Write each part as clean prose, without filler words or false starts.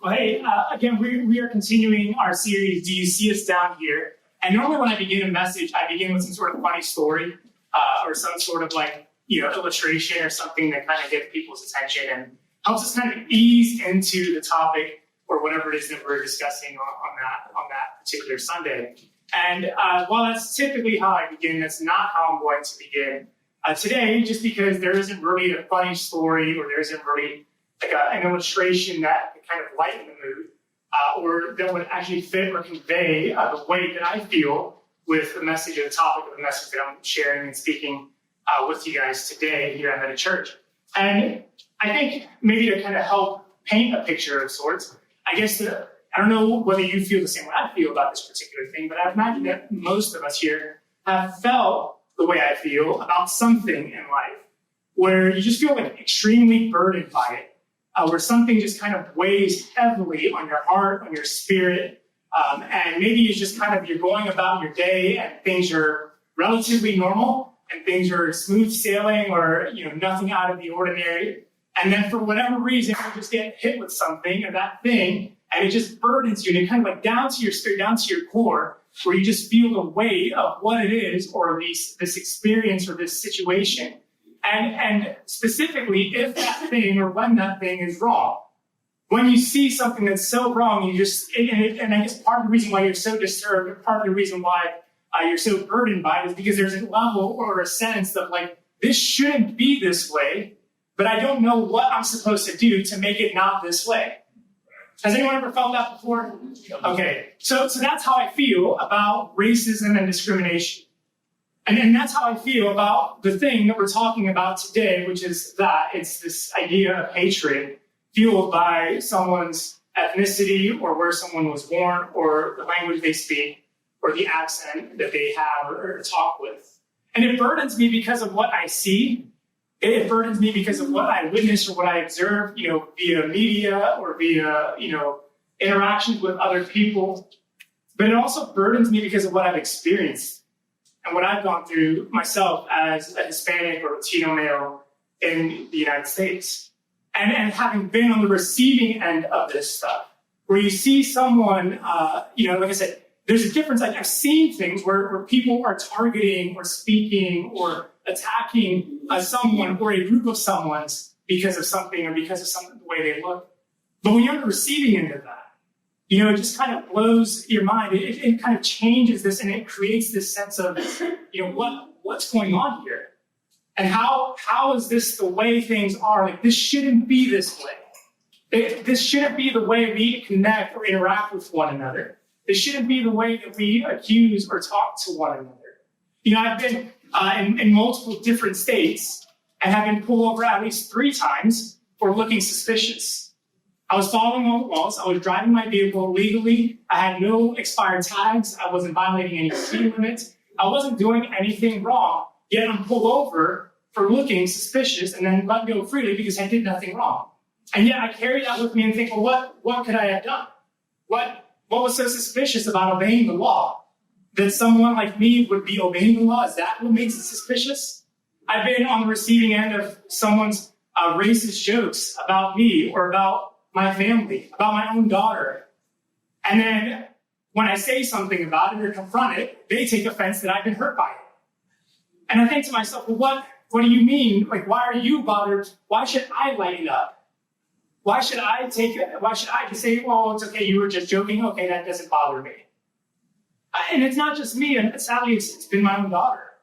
Well, hey, again, we are continuing our series, Do You See Us Down Here? And normally when I begin a message, I begin with some sort of funny story or some sort of illustration or something that kind of gets people's attention and helps us kind of ease into the topic or whatever it is that we're discussing on that particular Sunday. And while that's typically how I begin, that's not how I'm going to begin today, just because there isn't really a funny story or there isn't really an illustration that can kind of lighten the mood or that would actually fit or convey the way that I feel with the message or the topic of the message that I'm sharing and speaking with you guys today here at Meta Church. And I think maybe to kind of help paint a picture of sorts, I guess I don't know whether you feel the same way I feel about this particular thing, but I imagine that most of us here have felt the way I feel about something in life, where you just feel like extremely burdened by it, where something just kind of weighs heavily on your heart, on your spirit, and maybe it's just kind of you're going about your day and things are relatively normal and things are smooth sailing or nothing out of the ordinary. And then for whatever reason, you just get hit with something or that thing, and it just burdens you and it kind of like down to your spirit, down to your core, where you just feel the weight of what it is or this experience or this situation. And specifically, if that thing or when that thing is wrong. When you see something that's so wrong, and I guess part of the reason why you're so disturbed, or part of the reason why you're so burdened by it is because there's a level or a sense of this shouldn't be this way, but I don't know what I'm supposed to do to make it not this way. Has anyone ever felt that before? Okay, so that's how I feel about racism and discrimination. And that's how I feel about the thing that we're talking about today, which is that it's this idea of hatred fueled by someone's ethnicity or where someone was born or the language they speak or the accent that they have or talk with. And it burdens me because of what I see. It burdens me because of what I witness or what I observe, via media or via, interactions with other people. But it also burdens me because of what I've experienced and what I've gone through myself as a Hispanic or Latino male in the United States. And having been on the receiving end of this stuff, where you see someone, like I said, there's a difference. I've seen things where people are targeting or speaking or attacking someone or a group of someone's because of something or because of something, the way they look. But when you're on the receiving end of that, it just kind of blows your mind. It kind of changes this and it creates this sense of, what's going on here? And how is this the way things are? This shouldn't be this way. This shouldn't be the way we connect or interact with one another. This shouldn't be the way that we accuse or talk to one another. I've been in multiple different states and have been pulled over at least 3 times for looking suspicious. I was following all the laws. I was driving my vehicle legally. I had no expired tags. I wasn't violating any speed limits. I wasn't doing anything wrong. Yet I'm pulled over for looking suspicious and then let go freely because I did nothing wrong. And yet I carry that with me and think, well, what could I have done? What was so suspicious about obeying the law? That someone like me would be obeying the law? Is that what makes it suspicious? I've been on the receiving end of someone's racist jokes about me or about my family, about my own daughter. And then when I say something about it or confront it, they take offense that I've been hurt by it. And I think to myself, well, what do you mean? Why are you bothered? Why should I lighten up? Why should I just say, well, it's okay, you were just joking. Okay, that doesn't bother me. And it's not just me, and sadly, it's been my own daughter,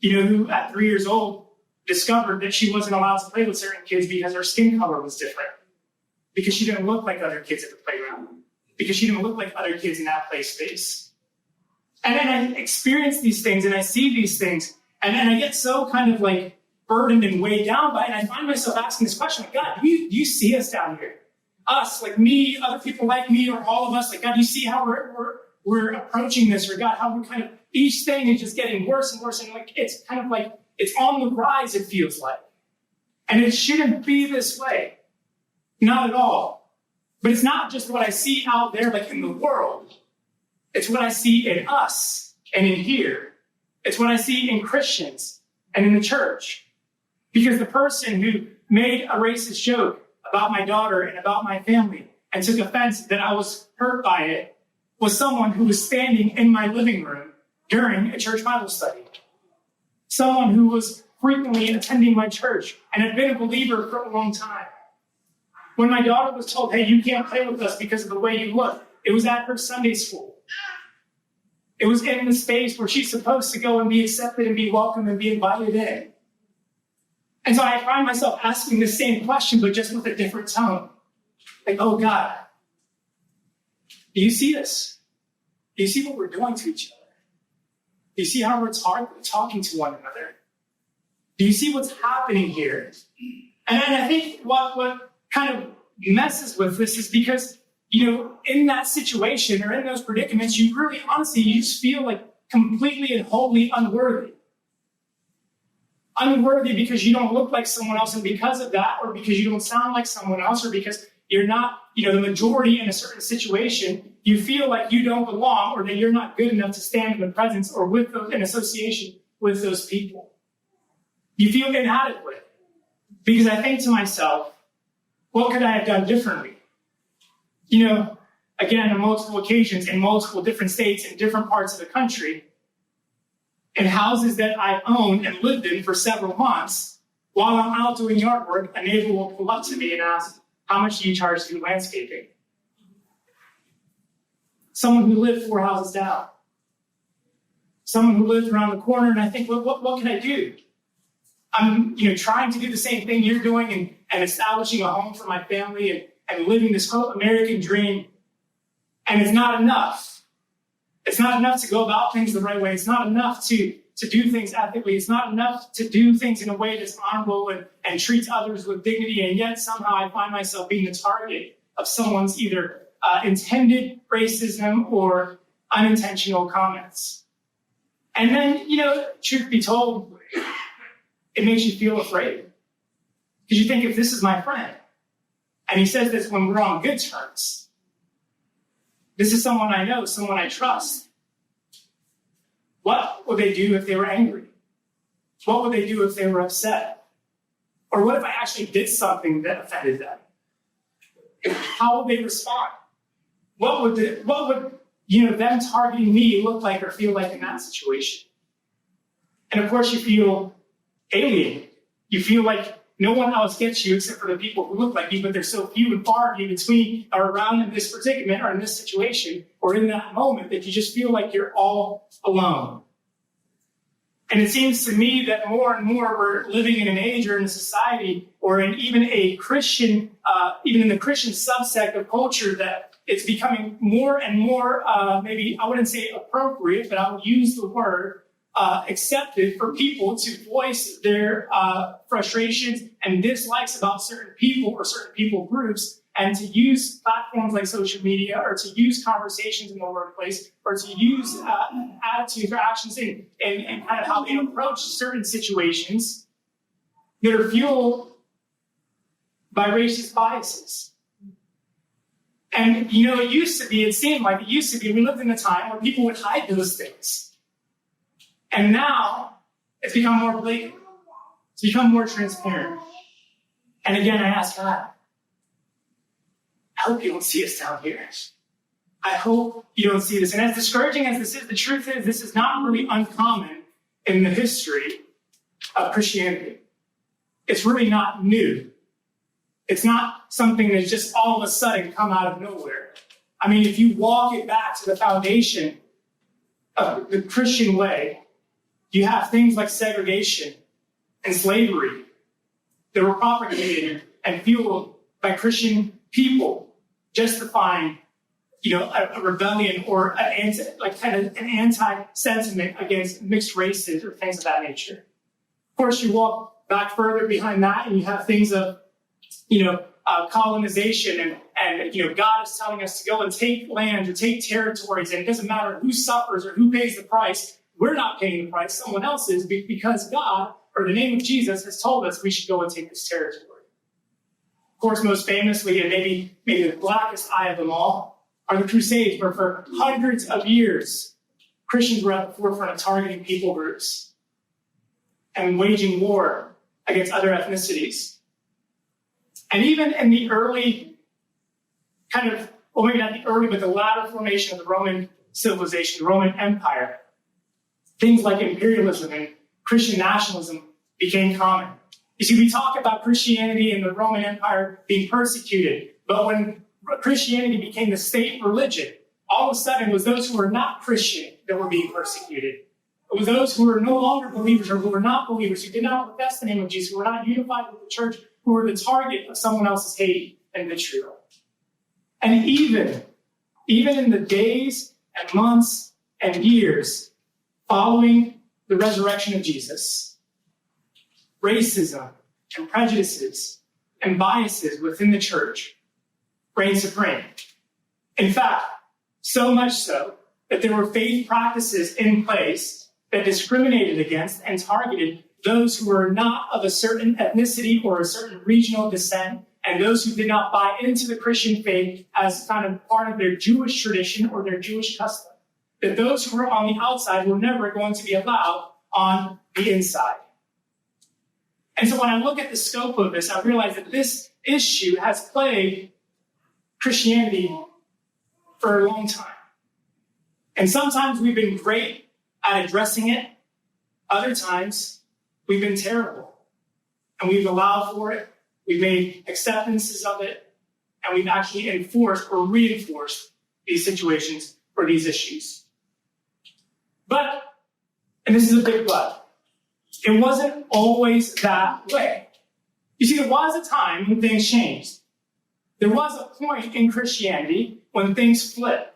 who at 3 years old discovered that she wasn't allowed to play with certain kids because her skin color was different, because she didn't look like other kids at the playground, because she didn't look like other kids in that play space. And then I experience these things, and I see these things, and then I get so kind of burdened and weighed down by it, and I find myself asking this question, God, do you see us down here? Us, me, other people like me, or all of us, God, do you see how we're approaching this, or God, how we're kind of, each thing is just getting worse and worse, and it's kind of it's on the rise, it feels like. And it shouldn't be this way. Not at all. But it's not just what I see out there, in the world. It's what I see in us and in here. It's what I see in Christians and in the church. Because the person who made a racist joke about my daughter and about my family and took offense that I was hurt by it was someone who was standing in my living room during a church Bible study. Someone who was frequently attending my church and had been a believer for a long time. When my daughter was told, hey, you can't play with us because of the way you look, it was at her Sunday school. It was in the space where she's supposed to go and be accepted and be welcome and be invited in. And so I find myself asking the same question, but just with a different tone. Like, oh God, do you see this? Do you see what we're doing to each other? Do you see how we're talking to one another? Do you see what's happening here? And I think what kind of messes with this is because, in that situation or in those predicaments, you really, honestly, you just feel like completely and wholly unworthy. Unworthy because you don't look like someone else, and because of that, or because you don't sound like someone else, or because you're not, the majority in a certain situation, you feel like you don't belong, or that you're not good enough to stand in the presence or with those, in association with those people. You feel inadequate. Because I think to myself, what could I have done differently? Again, on multiple occasions, in multiple different states, in different parts of the country, in houses that I owned and lived in for several months, while I'm out doing yard work, a neighbor will pull up to me and ask, how much do you charge to do landscaping? Someone who lived 4 houses down. Someone who lived around the corner, and I think, what can I do? I'm trying to do the same thing you're doing and establishing a home for my family and living this American dream. And it's not enough. It's not enough to go about things the right way. It's not enough to do things ethically. It's not enough to do things in a way that's honorable and treats others with dignity. And yet somehow I find myself being the target of someone's either intended racism or unintentional comments. And then, truth be told, it makes you feel afraid. Because you think, if this is my friend, and he says this when we're on good terms, this is someone I know, someone I trust, what would they do if they were angry? What would they do if they were upset? Or what if I actually did something that offended them? How would they respond? What would them targeting me look like or feel like in that situation? And of course you feel alienated. You feel like no one else gets you except for the people who look like you, but there's so few and far in between or around in this predicament or in this situation or in that moment that you just feel like you're all alone. And it seems to me that more and more we're living in an age or in a society or in even a Christian, even in the Christian subsect of culture, that it's becoming more and more, maybe I wouldn't say appropriate, but I would use the word accepted for people to voice their frustrations and dislikes about certain people or certain people groups, and to use platforms like social media or to use conversations in the workplace or to use attitudes or actions in kind of how they approach certain situations that are fueled by racist biases. And, it seemed like we lived in a time where people would hide those things. And now it's become more blatant. It's become more transparent. And again, I ask God, I hope you don't see us down here. I hope you don't see this. And as discouraging as this is, the truth is this is not really uncommon in the history of Christianity. It's really not new. It's not something that's just all of a sudden come out of nowhere. I mean, if you walk it back to the foundation of the Christian way, you have things like segregation and slavery that were propagated and fueled by Christian people, justifying, a rebellion or an anti-sentiment against mixed races or things of that nature. Of course, you walk back further behind that, and you have things of, colonization, and God is telling us to go and take land or take territories, and it doesn't matter who suffers or who pays the price. We're not paying the price, someone else is, because God, or the name of Jesus, has told us we should go and take this territory. Of course, most famously, and maybe the blackest eye of them all, are the Crusades, where for hundreds of years, Christians were at the forefront of targeting people groups and waging war against other ethnicities. And even in the early kind of, well, maybe not the early, but the latter formation of the Roman civilization, the Roman Empire, things like imperialism and Christian nationalism became common. You see, we talk about Christianity and the Roman Empire being persecuted, but when Christianity became the state religion, all of a sudden it was those who were not Christian that were being persecuted. It was those who were no longer believers or who were not believers, who did not profess the name of Jesus, who were not unified with the church, who were the target of someone else's hate and vitriol. And even in the days and months and years following the resurrection of Jesus, racism and prejudices and biases within the church reigned supreme. In fact, so much so that there were faith practices in place that discriminated against and targeted those who were not of a certain ethnicity or a certain regional descent, and those who did not buy into the Christian faith as kind of part of their Jewish tradition or their Jewish custom. That those who were on the outside were never going to be allowed on the inside. And so when I look at the scope of this, I realize that this issue has plagued Christianity for a long time. And sometimes we've been great at addressing it. Other times, we've been terrible. And we've allowed for it. We've made acceptances of it. And we've actually enforced or reinforced these situations or these issues. But, and this is a big but, it wasn't always that way. You see, there was a time when things changed. There was a point in Christianity when things flipped,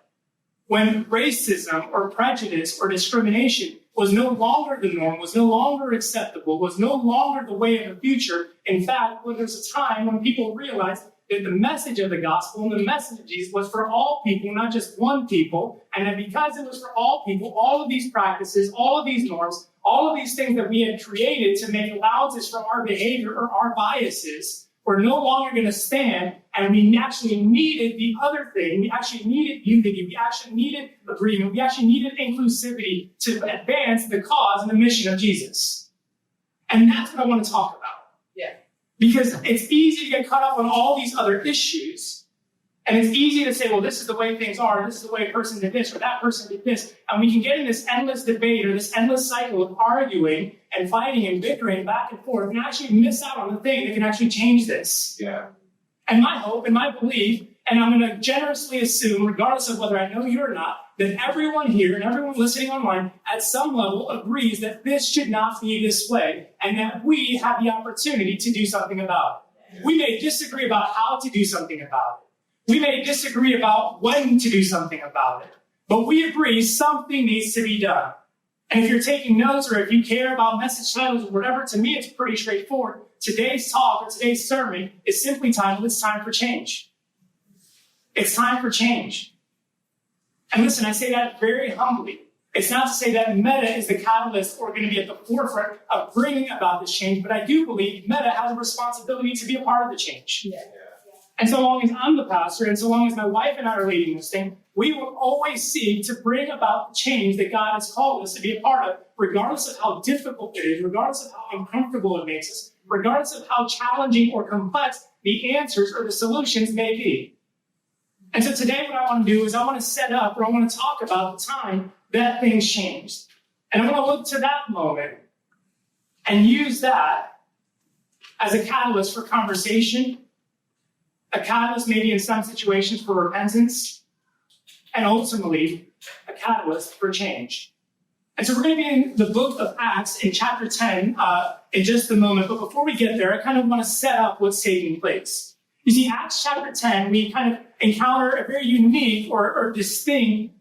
when racism or prejudice or discrimination was no longer the norm, was no longer acceptable, was no longer the way of the future. In fact, when there was a time when people realized that the message of the gospel and the message of Jesus was for all people, not just one people, and that because it was for all people, all of these practices, all of these norms, all of these things that we had created to make allowances for our behavior or our biases were no longer going to stand, and we actually needed the other thing. We actually needed unity. We actually needed agreement. We actually needed inclusivity to advance the cause and the mission of Jesus. And that's what I want to talk about. Yeah. Because it's easy to get caught up on all these other issues. And it's easy to say, well, this is the way things are. This is the way a person did this or that person did this. And we can get in this endless debate or this endless cycle of arguing and fighting and bickering back and forth and actually miss out on the thing that can actually change this. Yeah. And my hope and my belief, and I'm going to generously assume, regardless of whether I know you or not, that everyone here and everyone listening online at some level agrees that this should not be this way and that we have the opportunity to do something about it. We may disagree about how to do something about it. We may disagree about when to do something about it, but we agree something needs to be done. And if you're taking notes or if you care about message titles or whatever, to me, it's pretty straightforward. Today's talk or today's sermon is simply titled, It's Time for Change. It's time for change. And listen, I say that very humbly. It's not to say that Meta is the catalyst or going to be at the forefront of bringing about this change, but I do believe Meta has a responsibility to be a part of the change. Yeah. And so long as I'm the pastor, and so long as my wife and I are leading this thing, we will always seek to bring about the change that God has called us to be a part of, regardless of how difficult it is, regardless of how uncomfortable it makes us, regardless of how challenging or complex the answers or the solutions may be. And so today what I want to do is I want to set up, or I want to talk about the time that things changed. And I want to look to that moment and use that as a catalyst for conversation, a catalyst maybe in some situations for repentance, and ultimately a catalyst for change. And so we're going to be in the book of Acts in chapter 10 in just a moment. But before we get there, I kind of want to set up what's taking place. You see, Acts chapter 10, we kind of encounter a very unique or distinct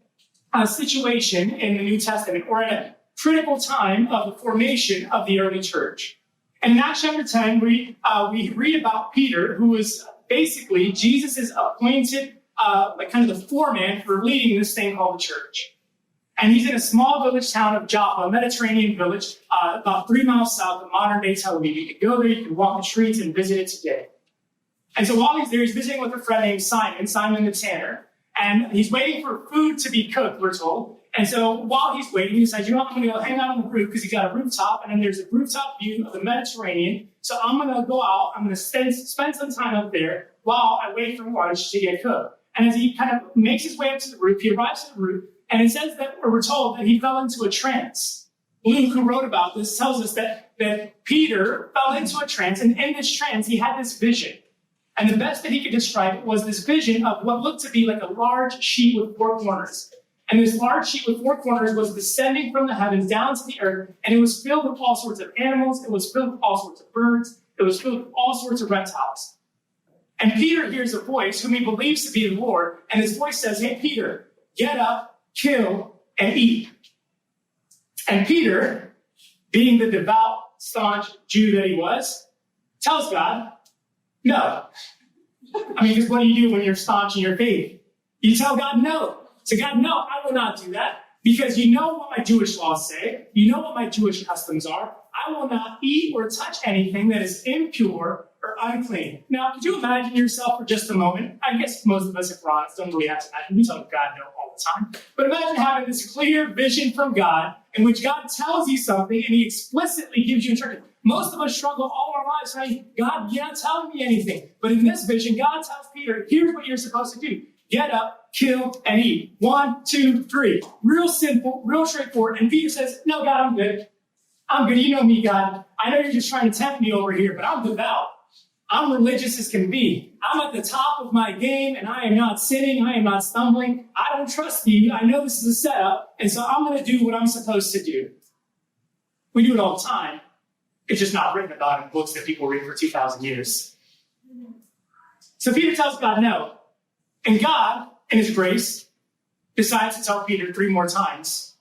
situation in the New Testament, or at a critical time of the formation of the early church. And in Acts chapter 10, we read about Peter, who was basically Jesus' appointed, kind of the foreman for leading this thing called the church. And he's in a small village town of Joppa, a Mediterranean village, about 3 miles south of modern-day Tel Aviv. You can go there, you can walk the streets and visit it today. And so while he's there, he's visiting with a friend named Simon the tanner. And he's waiting for food to be cooked, we're told. And so while he's waiting, he decides, I'm going to go hang out on the roof because he's got a rooftop, and then there's a rooftop view of the Mediterranean. So I'm going to go out, I'm going to spend some time up there while I wait for lunch to get cooked. And as he kind of makes his way up to the roof, he arrives at the roof, and it says that, or we're told that he fell into a trance. Luke, who wrote about this, tells us that Peter fell into a trance, and in this trance, he had this vision. And the best that he could describe it was this vision of what looked to be like a large sheet with four corners. And this large sheet with four corners was descending from the heavens down to the earth, and it was filled with all sorts of animals, it was filled with all sorts of birds, it was filled with all sorts of reptiles. And Peter hears a voice whom he believes to be the Lord, and his voice says, "Hey, Peter, get up, kill, and eat." And Peter, being the devout, staunch Jew that he was, tells God, no. I mean, because what do you do when you're staunch in your faith? You tell God no. So God, no, I will not do that, because you know what my Jewish laws say. You know what my Jewish customs are. I will not eat or touch anything that is impure or unclean. Now, could you imagine yourself for just a moment? I guess most of us, if we're honest, don't really have to imagine. We tell God no all the time. But imagine having this clear vision from God in which God tells you something and he explicitly gives you instruction. Most of us struggle all our lives saying, God, you're not telling me anything. But in this vision, God tells Peter, here's what you're supposed to do. Get up, kill, and eat. 1, 2, 3. Real simple, real straightforward. And Peter says, no, God, I'm good. I'm good. You know me, God. I know you're just trying to tempt me over here, but I'm devout. I'm religious as can be. I'm at the top of my game, and I am not sinning. I am not stumbling. I don't trust you. I know this is a setup, and so I'm going to do what I'm supposed to do. We do it all the time. It's just not written about in books that people read for 2,000 years. So Peter tells God no. And God, in his grace, decides to tell Peter 3 more times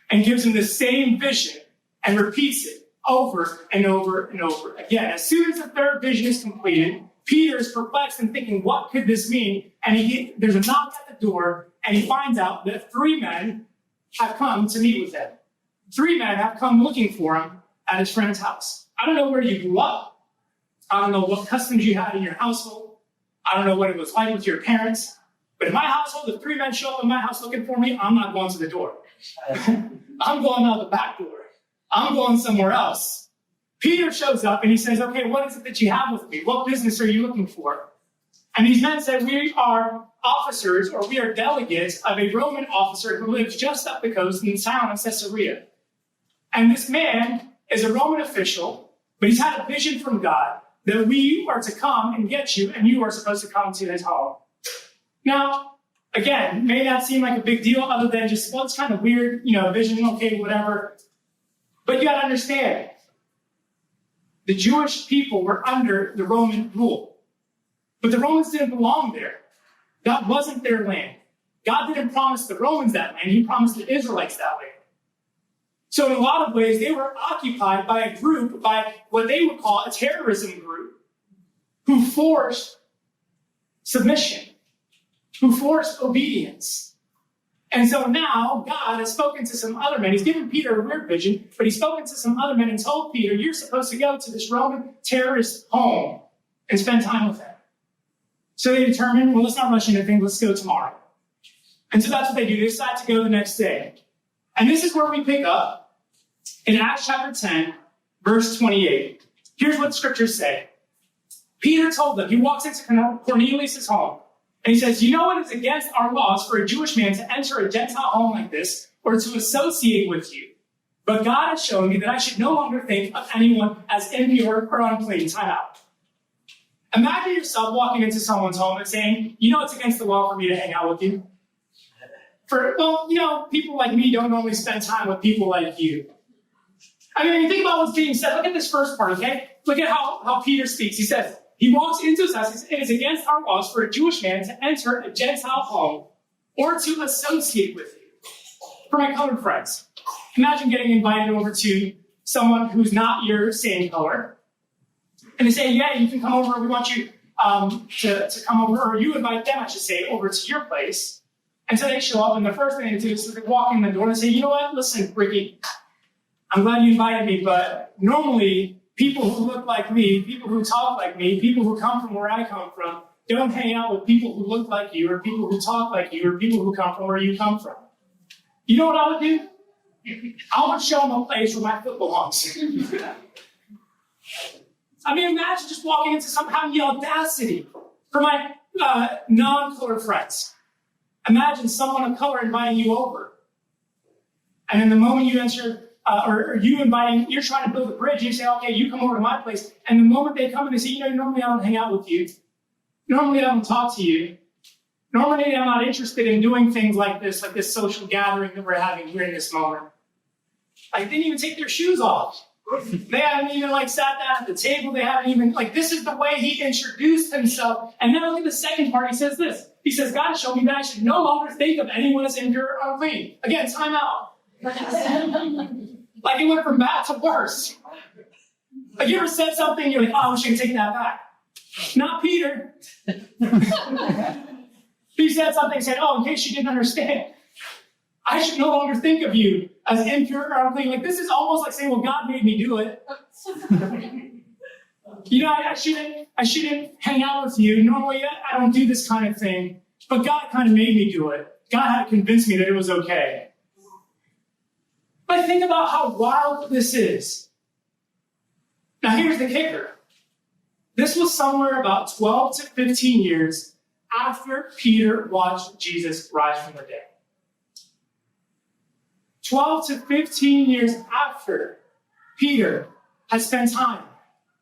and gives him the same vision and repeats it over and over and over again. As soon as the third vision is completed, Peter is perplexed and thinking, what could this mean? And there's a knock at the door, and he finds out that 3 men have come to meet with him. 3 men have come looking for him at his friend's house. I don't know where you grew up. I don't know what customs you had in your household. I don't know what it was like with your parents. But in my household, if 3 men show up in my house looking for me, I'm not going to the door. I'm going out the back door. I'm going somewhere else. Peter shows up and he says, okay, what is it that you have with me? What business are you looking for? And these men said, we are officers, or we are delegates of a Roman officer who lives just up the coast in the town of Caesarea. And this man is a Roman official, but he's had a vision from God that we are to come and get you, and you are supposed to come to his home. Now, again, may not seem like a big deal other than just, well, it's kind of weird, vision, okay, whatever. But you got to understand, the Jewish people were under the Roman rule. But the Romans didn't belong there. That wasn't their land. God didn't promise the Romans that land. He promised the Israelites that land. So in a lot of ways, they were occupied by a group, by what they would call a terrorism group, who forced submission, who forced obedience. And so now God has spoken to some other men. He's given Peter a weird vision, but he's spoken to some other men and told Peter, you're supposed to go to this Roman terrorist home and spend time with them. So they determined, well, let's not rush into things. Let's go tomorrow. And so that's what they do. They decide to go the next day. And this is where we pick up in Acts chapter 10, verse 28. Here's what the scriptures say. Peter told them, he walks into Cornelius' home, and he says, you know what is against our laws for a Jewish man to enter a Gentile home like this or to associate with you? But God has shown me that I should no longer think of anyone as impure or unclean. Time out. Imagine yourself walking into someone's home and saying, it's against the law for me to hang out with you. People like me don't normally spend time with people like you. I mean, think about what's being said. Look at this first part, okay? Look at how Peter speaks. He says, he walks into his house. It is against our laws for a Jewish man to enter a Gentile home or to associate with you. For my colored friends, imagine getting invited over to someone who's not your same color. And they say, yeah, you can come over. We want you to come over. Or you invite them, I should say, over to your place. And so they show up, and the first thing they do is they walk in the door and say, you know what? Listen, Ricky, I'm glad you invited me, but normally people who look like me, people who talk like me, people who come from where I come from, don't hang out with people who look like you or people who talk like you or people who come from where you come from. You know what I would do? I would show them a place where my foot belongs. I mean, imagine just walking into having the audacity for my non-color friends. Imagine someone of color inviting you over. And in the moment you enter, you're trying to build a bridge, you say, okay, you come over to my place. And the moment they come and they say, normally I don't hang out with you. Normally I don't talk to you. Normally I'm not interested in doing things like this social gathering that we're having here in this moment. They didn't even take their shoes off. They haven't even sat down at the table. They haven't even, this is the way he introduced himself. And then look at the second part. He says this. He says, God showed me that I should no longer think of anyone as impure or unclean. Again, time out. It went from bad to worse. You ever said something, you're like, oh, I wish I could take that back. Not Peter. He said something, said, oh, in case you didn't understand, I should no longer think of you as impure or unclean. This is almost like saying, well, God made me do it. I shouldn't hang out with you. Normally, I don't do this kind of thing. But God kind of made me do it. God had to convince me that it was okay. But think about how wild this is. Now, here's the kicker. This was somewhere about 12 to 15 years after Peter watched Jesus rise from the dead. 12 to 15 years after Peter had spent time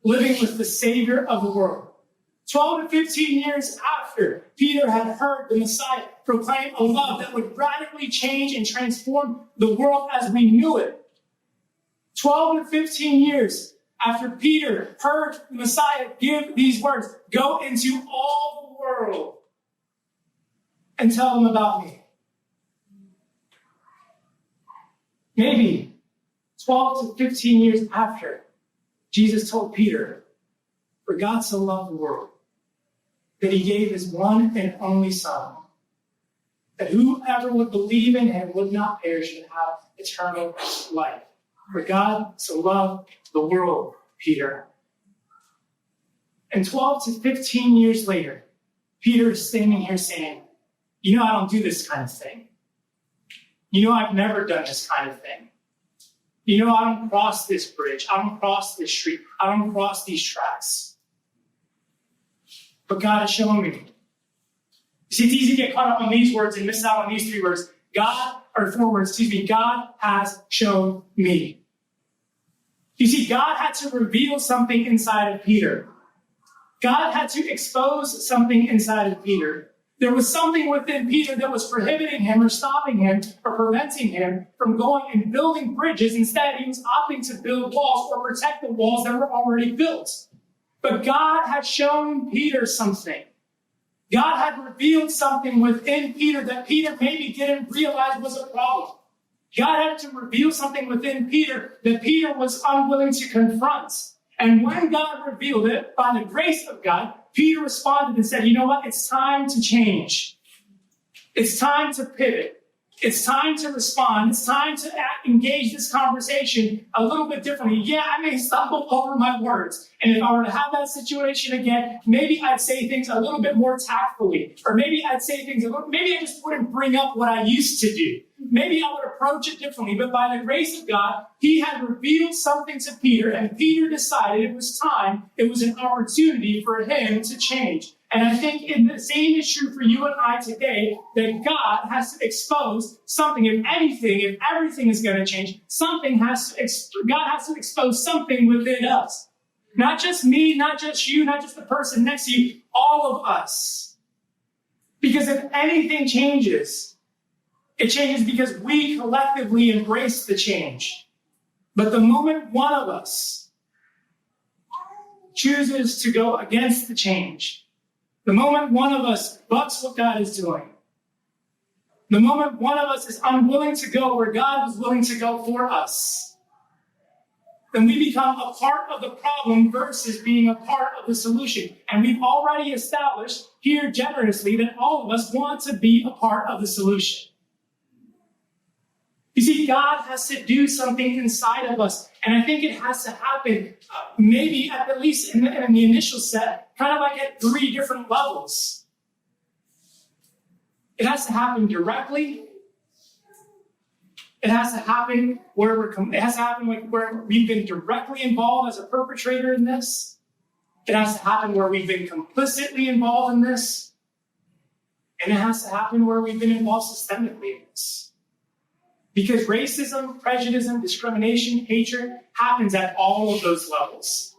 living with the Savior of the world. 12 to 15 years after Peter had heard the Messiah proclaim a love that would radically change and transform the world as we knew it. 12 to 15 years after Peter heard the Messiah give these words, go into all the world and tell them about me. Maybe 12 to 15 years after Jesus told Peter, for God so loved the world, that he gave his one and only Son, that whoever would believe in him would not perish but have eternal life. For God so loved the world, Peter. And 12 to 15 years later, Peter is standing here saying, I don't do this kind of thing. I've never done this kind of thing. I don't cross this bridge. I don't cross this street. I don't cross these tracks. But God has shown me. You see, it's easy to get caught up on these words and miss out on these 3 words. God has shown me. You see, God had to reveal something inside of Peter. God had to expose something inside of Peter. There was something within Peter that was prohibiting him or stopping him or preventing him from going and building bridges. Instead, he was opting to build walls or protect the walls that were already built. But God had shown Peter something. God had revealed something within Peter that Peter maybe didn't realize was a problem. God had to reveal something within Peter that Peter was unwilling to confront. And when God revealed it, by the grace of God, Peter responded and said, you know what? It's time to change. It's time to pivot. It's time to respond. It's time to engage this conversation a little bit differently. Yeah, I may stumble over my words. And if I were to have that situation again, maybe I'd say things a little bit more tactfully. Or maybe I'd say things, maybe I just wouldn't bring up what I used to do. Maybe I would approach it differently. But by the grace of God, he had revealed something to Peter. And Peter decided it was time. It was an opportunity for him to change. And I think the same is true for you and I today, that God has to expose something. If everything is going to change, God has to expose something within us. Not just me, not just you, not just the person next to you, all of us. Because if anything changes, it changes because we collectively embrace the change. But the moment one of us chooses to go against the change, the moment one of us bucks what God is doing, the moment one of us is unwilling to go where God was willing to go for us, then we become a part of the problem versus being a part of the solution. And we've already established here generously that all of us want to be a part of the solution. You see, God has to do something inside of us. And I think it has to happen, maybe at least in the initial set, kind of like at 3 different levels. It has to happen directly. It has to happen where we've been directly involved as a perpetrator in this. It has to happen where we've been complicitly involved in this. And it has to happen where we've been involved systemically in this. Because racism, prejudice, discrimination, hatred happens at all of those levels.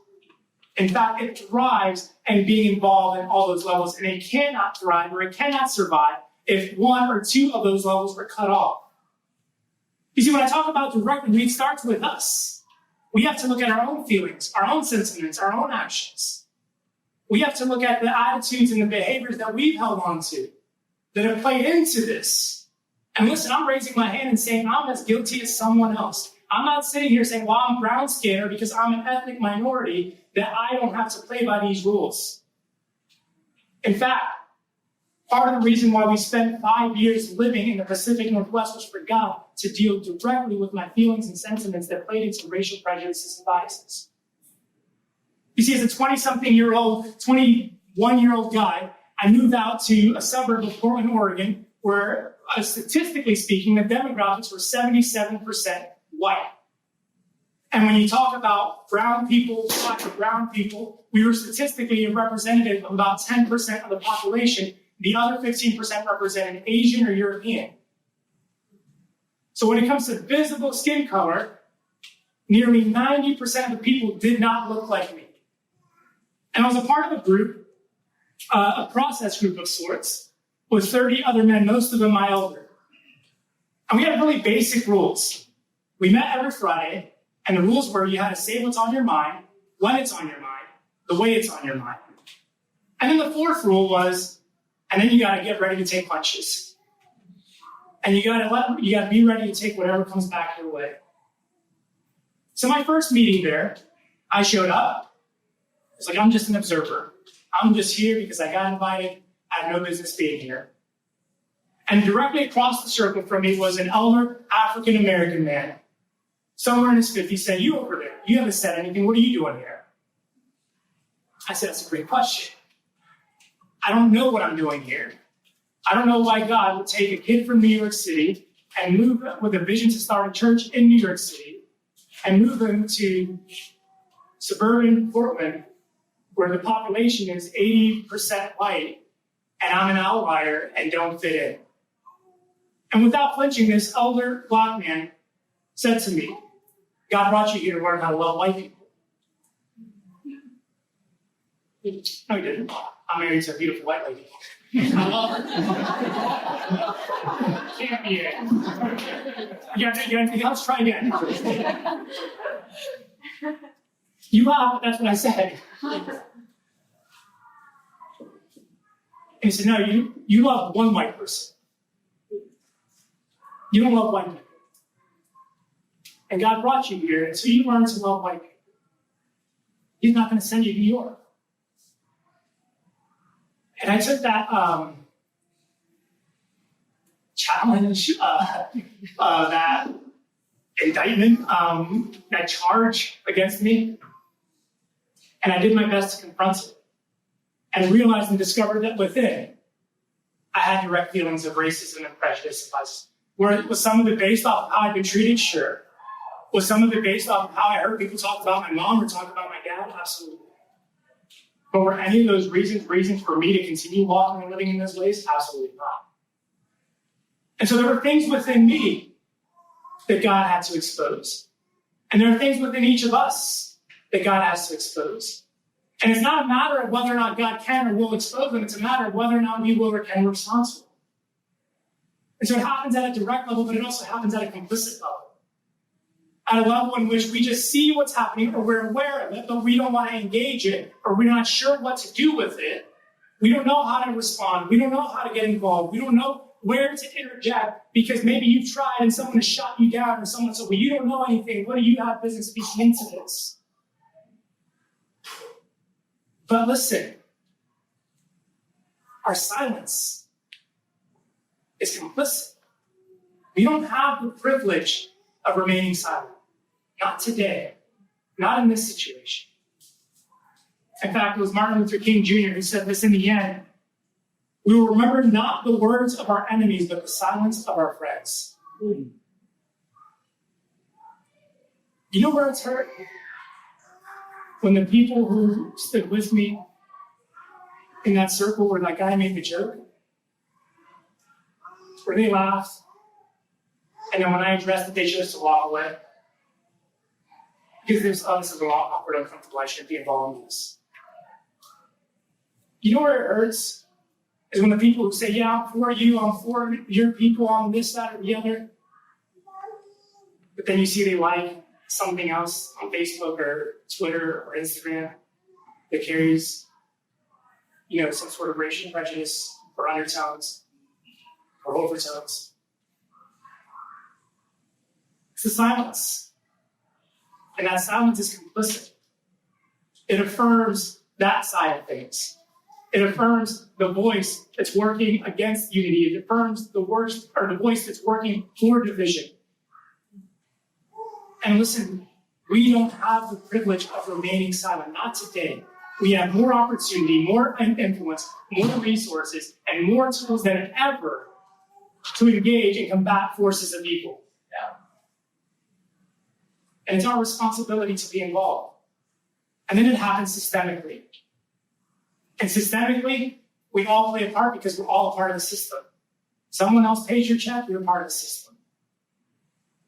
In fact, it thrives in being involved in all those levels, and it cannot thrive or it cannot survive if one or two of those levels are cut off. You see, when I talk about directly, it starts with us. We have to look at our own feelings, our own sentiments, our own actions. We have to look at the attitudes and the behaviors that we've held on to that have played into this. And listen, I'm raising my hand and saying I'm as guilty as someone else. I'm not sitting here saying, well, I'm brown skinned or because I'm an ethnic minority that I don't have to play by these rules. In fact, part of the reason why we spent 5 years living in the Pacific Northwest was for God to deal directly with my feelings and sentiments that played into racial prejudices and biases. You see, as a 21-year-old guy, I moved out to a suburb of Portland, Oregon, where statistically speaking, the demographics were 77% white. And when you talk about brown people, black or brown people, we were statistically a representative of about 10% of the population. The other 15% represented Asian or European. So when it comes to visible skin color, nearly 90% of the people did not look like me. And I was a part of a group, a process group of sorts, with 30 other men, most of them my elder. And we had really basic rules. We met every Friday, and the rules were you had to say what's on your mind, when it's on your mind, the way it's on your mind. And then the fourth rule was, and then you got to get ready to take punches. And you got to be ready to take whatever comes back your way. So my first meeting there, I showed up. It's like, I'm just an observer. I'm just here because I got invited. I have no business being here. And directly across the circle from me was an elder African-American man, somewhere in his 50s, saying, you over there, you haven't said anything. What are you doing here? I said, that's a great question. I don't know what I'm doing here. I don't know why God would take a kid from New York City and move with a vision to start a church in New York City and move them to suburban Portland, where the population is 80% white, and I'm an outlier and don't fit in. And without flinching, this elder black man said to me, God brought you here to learn how to love white people. No, he didn't. I'm married to a beautiful white lady. I love her. Can't be it. You got anything else? Try again. You laugh, that's what I said. And he said, no, you love one white person. You don't love white people. And God brought you here, and so you learn to love white people. He's not going to send you to New York. And I took that challenge, that indictment, that charge against me, and I did my best to confront it. And realized and discovered that within, I had direct feelings of racism and prejudice. Was some of it based off of how I've been treated? Sure. Was some of it based off of how I heard people talk about my mom or talk about my dad? Absolutely. But were any of those reasons for me to continue walking and living in those ways? Absolutely not. And so there were things within me that God had to expose. And there are things within each of us that God has to expose. And it's not a matter of whether or not God can or will expose them. It's a matter of whether or not we will or can respond to them. And so it happens at a direct level, but it also happens at a complicit level. At a level in which we just see what's happening or we're aware of it, but we don't want to engage it or we're not sure what to do with it. We don't know how to respond. We don't know how to get involved. We don't know where to interject because maybe you've tried and someone has shot you down or someone said, well, you don't know anything. What do you have business speaking into this? But listen, our silence is complicit. We don't have the privilege of remaining silent. Not today. Not in this situation. In fact, it was Martin Luther King Jr. who said this in the end. We will remember not the words of our enemies, but the silence of our friends. You know where it's hurt? When the people who stood with me in that circle where that guy made the joke, where they laughed, and then when I addressed it, they chose to walk away. Because there's obviously a lot awkward, uncomfortable, I shouldn't be involved in this. You know where it hurts? Is when the people who say, yeah, I'm for you, I'm for your people, I'm this, that, or the other. But then you see they like something else on Facebook or Twitter or Instagram that carries, some sort of racial prejudice or undertones or overtones. It's the silence. And that silence is complicit. It affirms that side of things. It affirms the voice that's working against unity. It affirms the voice that's working for division. And listen, we don't have the privilege of remaining silent. Not today. We have more opportunity, more influence, more resources, and more tools than ever to engage and combat forces of evil. And it's our responsibility to be involved. And then it happens systemically. And systemically, we all play a part because we're all a part of the system. Someone else pays your check, you're a part of the system.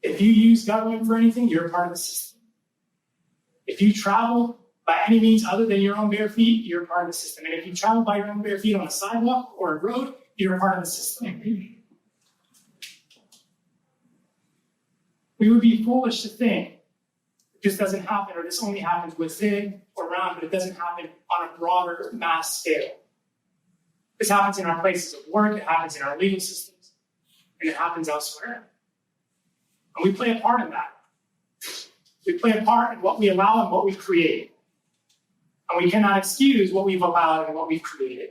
If you use government for anything, you're a part of the system. If you travel by any means other than your own bare feet, you're a part of the system. And if you travel by your own bare feet on a sidewalk or a road, you're a part of the system. We would be foolish to think this doesn't happen, or this only happens within or around, but it doesn't happen on a broader mass scale. This happens in our places of work, it happens in our legal systems, and it happens elsewhere. And we play a part in that. We play a part in what we allow and what we create. And we cannot excuse what we've allowed and what we've created.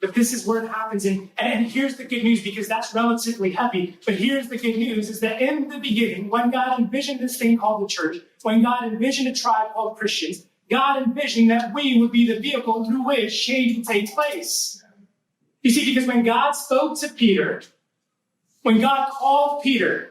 But this is where it happens. And here's the good news, because that's relatively heavy. But here's the good news, is that in the beginning, when God envisioned this thing called the church, when God envisioned a tribe called Christians, God envisioned that we would be the vehicle through which change would take place. You see, because when God spoke to Peter, when God called Peter,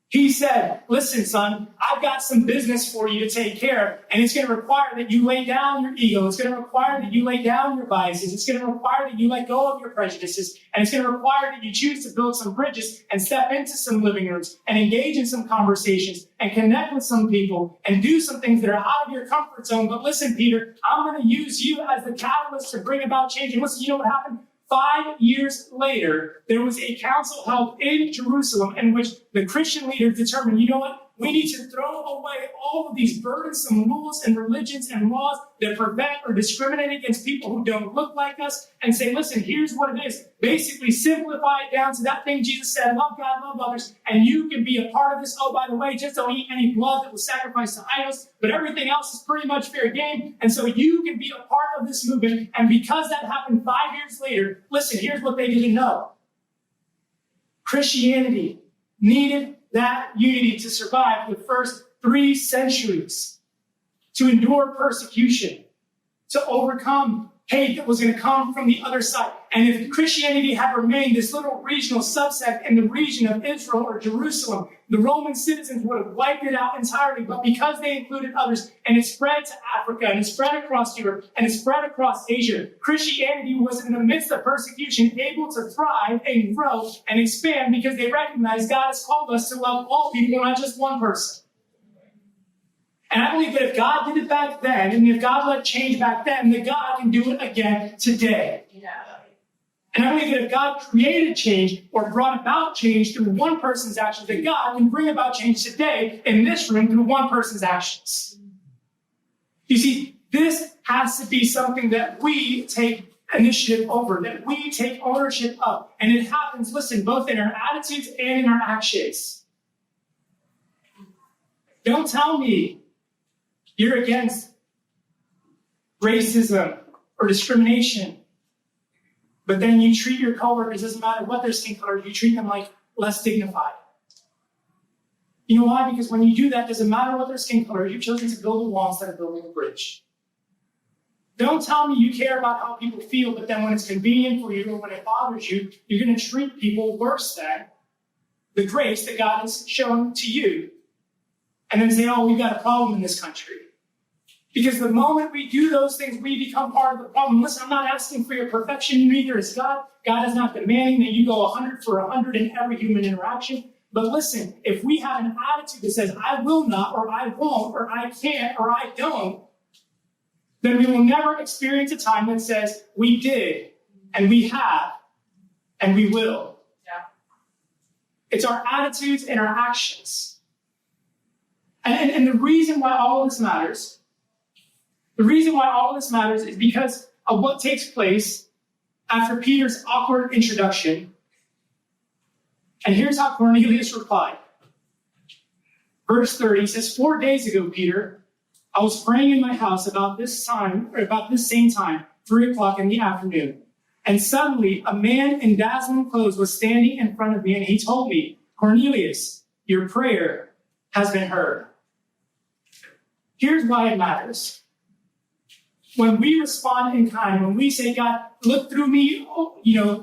he said, listen, son, I've got some business for you to take care of, and it's going to require that you lay down your ego. It's going to require that you lay down your biases. It's going to require that you let go of your prejudices, and it's going to require that you choose to build some bridges and step into some living rooms and engage in some conversations and connect with some people and do some things that are out of your comfort zone. But listen, Peter, I'm going to use you as the catalyst to bring about change. And listen, you know what happened? 5 years later, there was a council held in Jerusalem in which the Christian leaders determined, you know what? We need to throw away all of these burdensome rules and religions and laws that prevent or discriminate against people who don't look like us, and say, listen, here's what it is. Basically, simplify it down to that thing Jesus said, love God, love others, and you can be a part of this. Oh, by the way, just don't eat any blood that was sacrificed to idols, but everything else is pretty much fair game, and so you can be a part of this movement. And because that happened 5 years later, listen, here's what they didn't know. Christianity needed that unity to survive the first 3 centuries, to endure persecution, to overcome hate that was going to come from the other side. And if Christianity had remained this little regional subsect in the region of Israel or Jerusalem, the Roman citizens would have wiped it out entirely. But because they included others, and it spread to Africa, and it spread across Europe, and it spread across Asia, Christianity was, in the midst of persecution, able to thrive and grow and expand, because they recognized God has called us to love all people, not just one person. And I believe that if God did it back then, and if God let change back then, that God can do it again today. Yeah. And I believe that if God created change or brought about change through one person's actions, that God can bring about change today in this room through one person's actions. You see, this has to be something that we take initiative over, that we take ownership of. And it happens, listen, both in our attitudes and in our actions. Don't tell me you're against racism or discrimination, but then you treat your coworkers, doesn't matter what their skin color, you treat them like less dignified. You know why? Because when you do that, doesn't matter what their skin color, you've chosen to build a wall instead of building a bridge. Don't tell me you care about how people feel, but then when it's convenient for you or when it bothers you, you're going to treat people worse than the grace that God has shown to you. And then say, oh, we've got a problem in this country. Because the moment we do those things, we become part of the problem. Listen, I'm not asking for your perfection, neither is God. God is not demanding that you go 100 for 100 in every human interaction. But listen, if we have an attitude that says, I will not, or I won't, or I can't, or I don't, then we will never experience a time that says, we did, and we have, and we will. Yeah. It's our attitudes and our actions. And the reason why all of this matters, is because of what takes place after Peter's awkward introduction. And here's how Cornelius replied. Verse 30 says, 4 days ago, Peter, I was praying in my house about this same time, 3 o'clock in the afternoon. And suddenly a man in dazzling clothes was standing in front of me, and he told me, Cornelius, your prayer has been heard. Here's why it matters. When we respond in kind, when we say, God, look through me,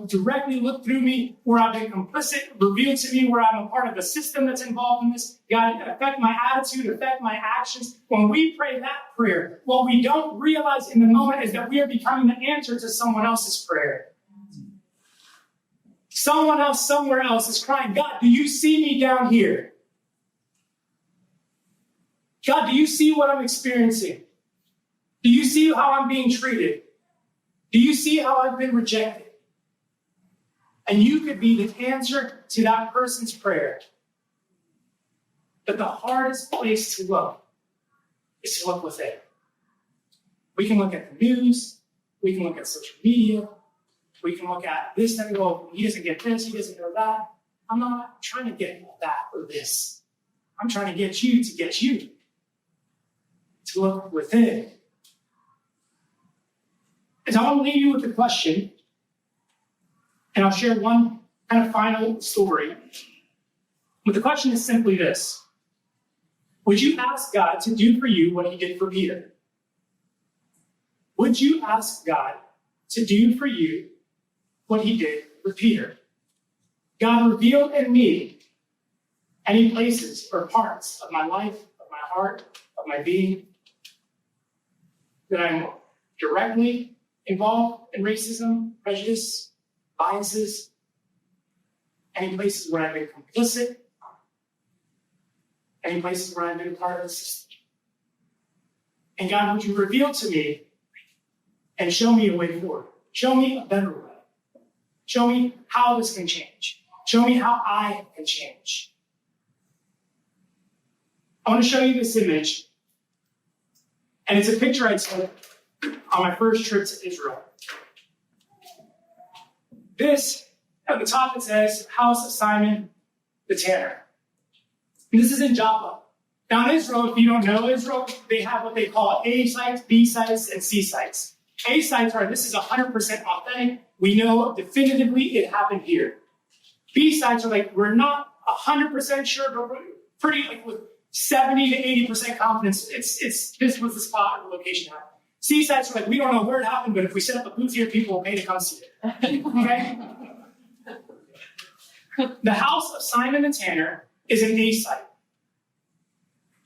directly look through me, where I've been complicit, reveal to me where I'm a part of the system that's involved in this. God, affect my attitude, affect my actions. When we pray that prayer, what we don't realize in the moment is that we are becoming the answer to someone else's prayer. Someone else, somewhere else is crying, God, do you see me down here? God, do you see what I'm experiencing? Do you see how I'm being treated? Do you see how I've been rejected? And you could be the answer to that person's prayer. But the hardest place to look is to look within. We can look at the news. We can look at social media. We can look at this and go, he doesn't get this, he doesn't know that. I'm not trying to get that or this. I'm trying to get you to look within. And so I want to leave you with a question, and I'll share one kind of final story. But the question is simply this. Would you ask God to do for you what he did for Peter? Would you ask God to do for you what he did for Peter? God, reveal in me any places or parts of my life, of my heart, of my being that I'm directly involved in racism, prejudice, biases, any places where I've been complicit, any places where I've been a part of the system. And God, would you reveal to me and show me a way forward? Show me a better way. Show me how this can change. Show me how I can change. I want to show you this image. And it's a picture I took on my first trip to Israel. This, at the top it says, House of Simon the Tanner. And this is in Joppa. Now in Israel, if you don't know Israel, they have what they call A sites, B sites, and C sites. A sites are, this is 100% authentic. We know definitively it happened here. B sites are like, we're not 100% sure, but we're pretty like with 70 to 80% confidence. This was the spot or the location. C sites are like, we don't know where it happened, but if we set up a booth here, people will pay to come see it. Okay? The house of Simon the Tanner is an A site.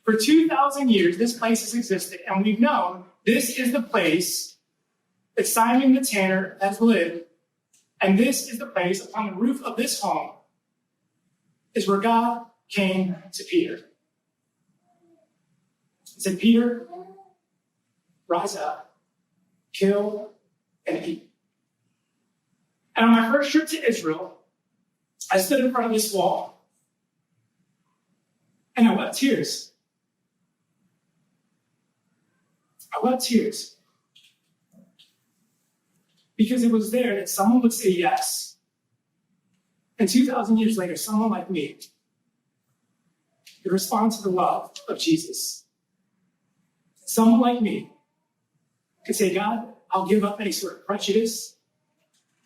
For 2,000 years, this place has existed, and we've known this is the place that Simon the Tanner has lived, and this is the place upon the roof of this home is where God came to Peter. He said, Peter, rise up, kill, and eat. And on my first trip to Israel, I stood in front of this wall, and I wept tears. I wept tears. Because it was there that someone would say yes. And 2,000 years later, someone like me could respond to the love of Jesus. Someone like me could say, God, I'll give up any sort of prejudice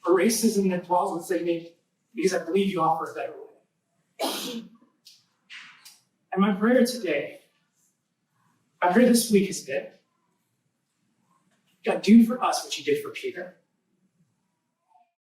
or racism that dwells within me because I believe you offer a better way. And my prayer today, my prayer this week has been, God, do for us what you did for Peter.